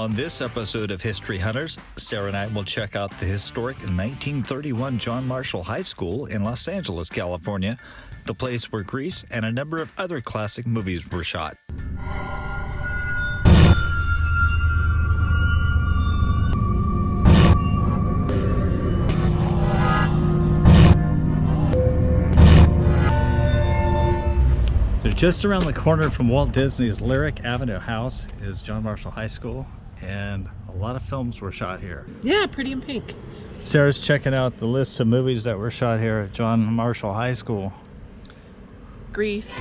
On this episode of History Hunters, Sarah and I will check out the historic 1931 John Marshall High School in Los Angeles, California, the place where Grease and a number of other classic movies were shot. So just around the corner from Walt Disney's Lyric Avenue house is John Marshall High School, and a lot of films were shot here. Yeah, Pretty in Pink. Sarah's checking out the list of movies that were shot here at John Marshall High School. Grease.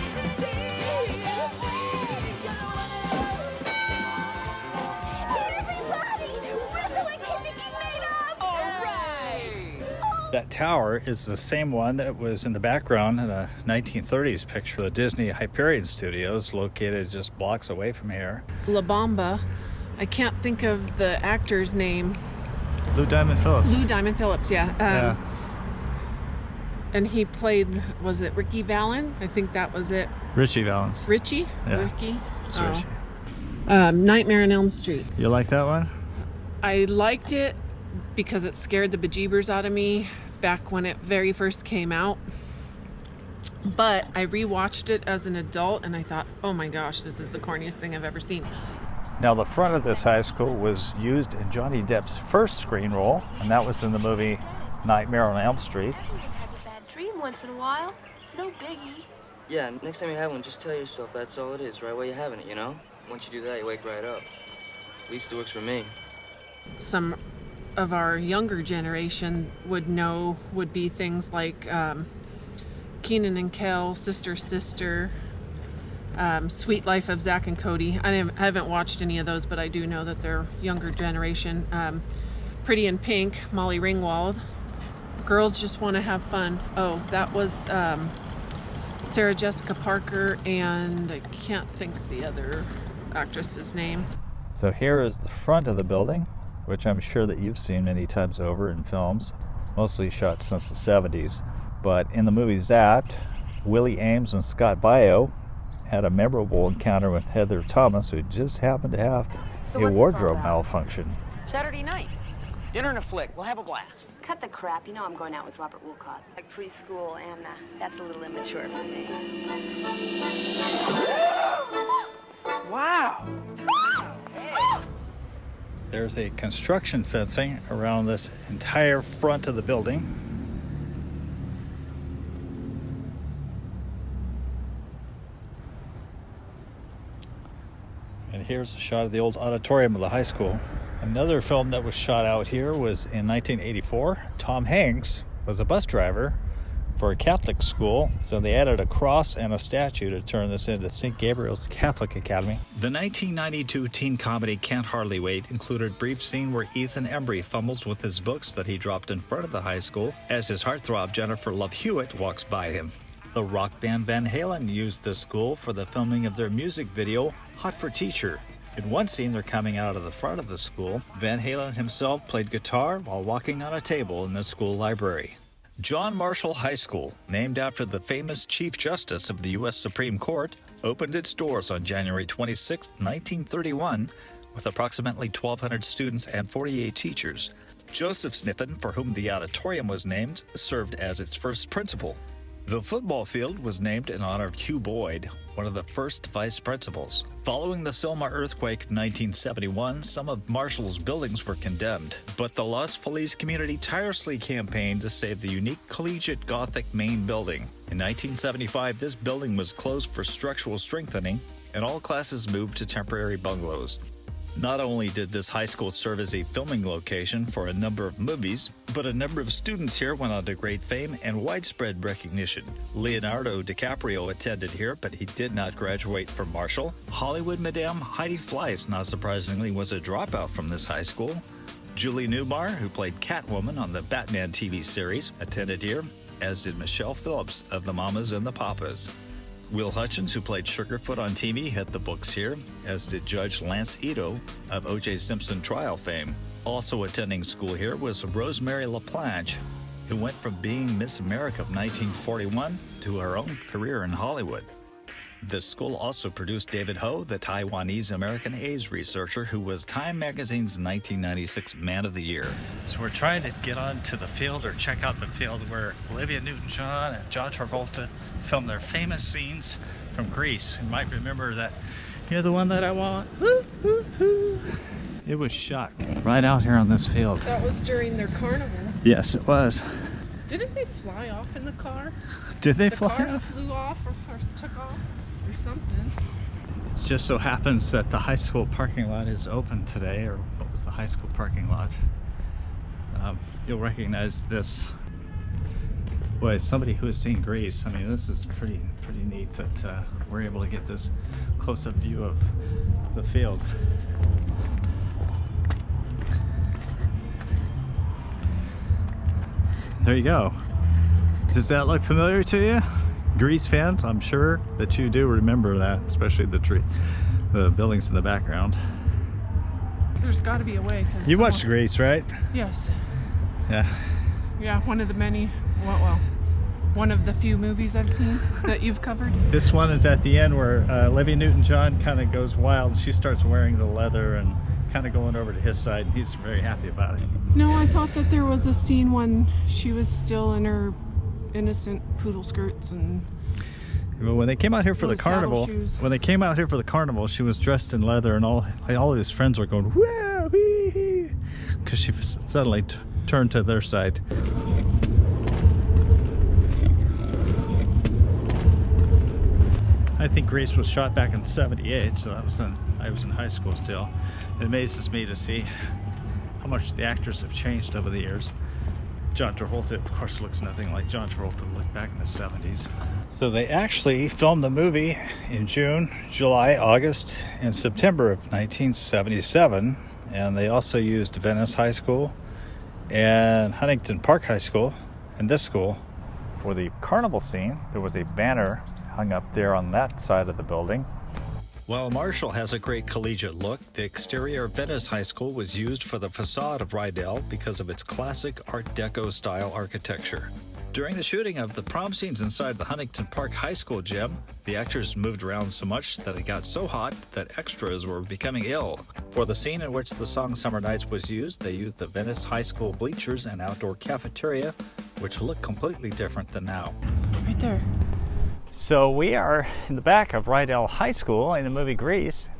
That tower is the same one that was in the background in a 1930s picture of the Disney Hyperion Studios, located just blocks away from here. La Bamba. I can't think of the actor's name. Lou Diamond Phillips. Lou Diamond Phillips, yeah. Yeah. And he played, was it Ricky Valens? I think that was it. Richie Valens. Richie? Yeah. Ricky? It's Richie. Nightmare on Elm Street. You like that one? I liked it because it scared the bejeebers out of me back when it very first came out. But I rewatched it as an adult and I thought, oh my gosh, this is the corniest thing I've ever seen. Now, the front of this high school was used in Johnny Depp's first screen role, and that was in the movie Nightmare on Elm Street. Everybody has a bad dream once in a while. It's no biggie. Yeah, next time you have one, just tell yourself that's all it is, right where you're having it, you know? Once you do that, you wake right up. At least it works for me. Some of our younger generation would be things like Kenan and Kel, Sister, Sister, Sweet Life of Zach and Cody. I haven't watched any of those, but I do know that they're younger generation. Pretty in Pink, Molly Ringwald. Girls Just Want to Have Fun. Oh, that was Sarah Jessica Parker, and I can't think of the other actress's name. So here is the front of the building, which I'm sure that you've seen many times over in films, mostly shot since the 70s. But in the movie Zapped, Willie Ames and Scott Baio had a memorable encounter with Heather Thomas, who just happened to have a wardrobe malfunction. Saturday night. Dinner and a flick. We'll have a blast. Cut the crap. You know I'm going out with Robert Woolcott. Like preschool, and that's a little immature for me. Wow. There's a construction fencing around this entire front of the building. And here's a shot of the old auditorium of the high school. Another film that was shot out here was in 1984. Tom Hanks was a bus driver for a Catholic school, so they added a cross and a statue to turn this into St. Gabriel's Catholic Academy. The 1992 teen comedy Can't Hardly Wait included a brief scene where Ethan Embry fumbles with his books that he dropped in front of the high school as his heartthrob Jennifer Love Hewitt walks by him. The rock band Van Halen used this school for the filming of their music video, Hot for Teacher. In one scene, they're coming out of the front of the school. Van Halen himself played guitar while walking on a table in the school library. John Marshall High School, named after the famous Chief Justice of the U.S. Supreme Court, opened its doors on January 26, 1931, with approximately 1,200 students and 48 teachers. Joseph Sniffen, for whom the auditorium was named, served as its first principal. The football field was named in honor of Hugh Boyd, one of the first vice principals. Following the Selma earthquake in 1971, some of Marshall's buildings were condemned, but the Los Feliz community tirelessly campaigned to save the unique collegiate Gothic main building. In 1975, this building was closed for structural strengthening, and all classes moved to temporary bungalows. Not only did this high school serve as a filming location for a number of movies, but a number of students here went on to great fame and widespread recognition. Leonardo DiCaprio attended here, but he did not graduate from Marshall. Hollywood Madame Heidi Fleiss, not surprisingly, was a dropout from this high school. Julie Newmar, who played Catwoman on the Batman TV series, attended here, as did Michelle Phillips of the Mamas and the Papas. Will Hutchins, who played Sugarfoot on TV, hit the books here, as did Judge Lance Ito of O.J. Simpson trial fame. Also attending school here was Rosemary LaPlanche, who went from being Miss America of 1941 to her own career in Hollywood. This school also produced David Ho, the Taiwanese-American AIDS researcher who was Time Magazine's 1996 Man of the Year. So we're trying to get onto the field or check out the field where Olivia Newton-John and John Travolta filmed their famous scenes from Grease. You might remember that, "You're the one that I want." Woo, woo, woo. It was shot right out here on this field. That was during their carnival. Yes, it was. Didn't they fly off in the car? Did they The fly car off? flew off or took off or something. It just so happens that the high school parking lot is open today, or what was the high school parking lot? You'll recognize this. Boy, somebody who has seen Grease, I mean, this is pretty neat that we're able to get this close-up view of the field. There you go. Does that look familiar to you? Grease fans, I'm sure that you do remember that, especially the buildings in the background. There's got to be a way. You watched Grease, right? Yes. Yeah. Yeah, one of the many, well, one of the few movies I've seen that you've covered. This one is at the end where Olivia Newton-John kind of goes wild. She starts wearing the leather and kind of going over to his side, and he's very happy about it. No, I thought that there was a scene when she was still in her innocent poodle skirts and. Well, when they came out here for the carnival, she was dressed in leather, and all of his friends were going "Wow!" because she suddenly turned to their side. I think Grease was shot back in '78, so I was in high school still. It amazes me to see how much the actors have changed over the years. John Travolta, of course, looks nothing like John Travolta looked back in the 70s. So they actually filmed the movie in June, July, August, and September of 1977. And they also used Venice High School and Huntington Park High School and this school. For the carnival scene, there was a banner hung up there on that side of the building. While Marshall has a great collegiate look, the exterior of Venice High School was used for the facade of Rydell because of its classic Art Deco style architecture. During the shooting of the prom scenes inside the Huntington Park High School gym, the actors moved around so much that it got so hot that extras were becoming ill. For the scene in which the song Summer Nights was used, they used the Venice High School bleachers and outdoor cafeteria, which look completely different than now. Right there. So we are in the back of Rydell High School in the movie Grease.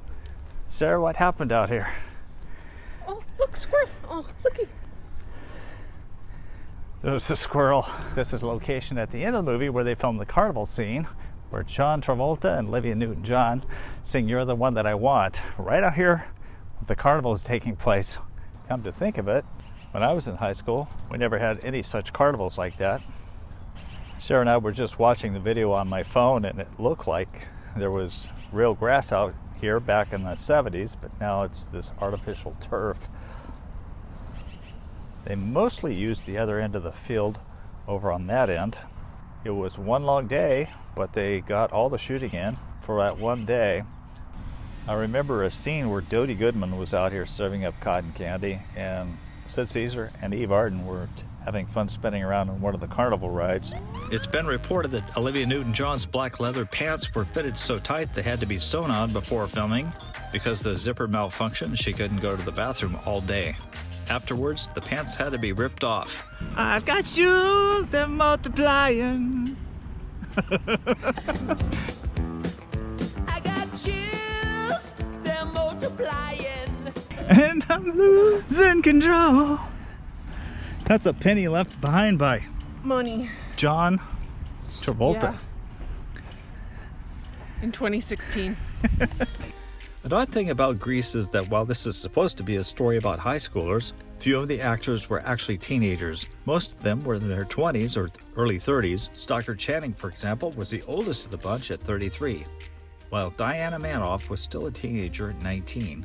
Sarah, what happened out here? Oh, look, squirrel. Oh, looky. There's a squirrel. This is the location at the end of the movie where they filmed the carnival scene, where John Travolta and Olivia Newton-John sing "You're the One That I Want." Right out here, the carnival is taking place. Come to think of it, when I was in high school, we never had any such carnivals like that. Sarah and I were just watching the video on my phone, and it looked like there was real grass out here back in the 70s, but now it's this artificial turf. They mostly used the other end of the field over on that end. It was one long day, but they got all the shooting in for that one day. I remember a scene where Dodie Goodman was out here serving up cotton candy, and Sid Caesar and Eve Arden were having fun spinning around on one of the carnival rides. It's been reported that Olivia Newton-John's black leather pants were fitted so tight they had to be sewn on before filming. Because the zipper malfunctioned, she couldn't go to the bathroom all day. Afterwards, the pants had to be ripped off. I've got shoes, they're multiplying. I got shoes, they're multiplying. And I'm losing control. That's a penny left behind by Money. John Travolta. Yeah. In 2016. The odd thing about Grease is that while this is supposed to be a story about high schoolers, few of the actors were actually teenagers. Most of them were in their 20s or early 30s. Stockard Channing, for example, was the oldest of the bunch at 33, while Diana Manoff was still a teenager at 19.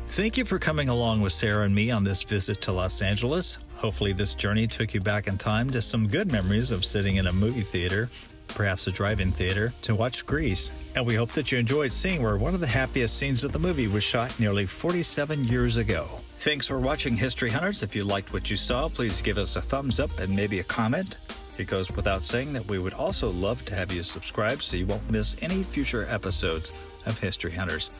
Thank you for coming along with Sarah and me on this visit to Los Angeles. Hopefully this journey took you back in time to some good memories of sitting in a movie theater, perhaps a drive-in theater, to watch Grease. And we hope that you enjoyed seeing where one of the happiest scenes of the movie was shot nearly 47 years ago. Thanks for watching, History Hunters. If you liked what you saw, please give us a thumbs up and maybe a comment. It goes without saying that we would also love to have you subscribe so you won't miss any future episodes of History Hunters.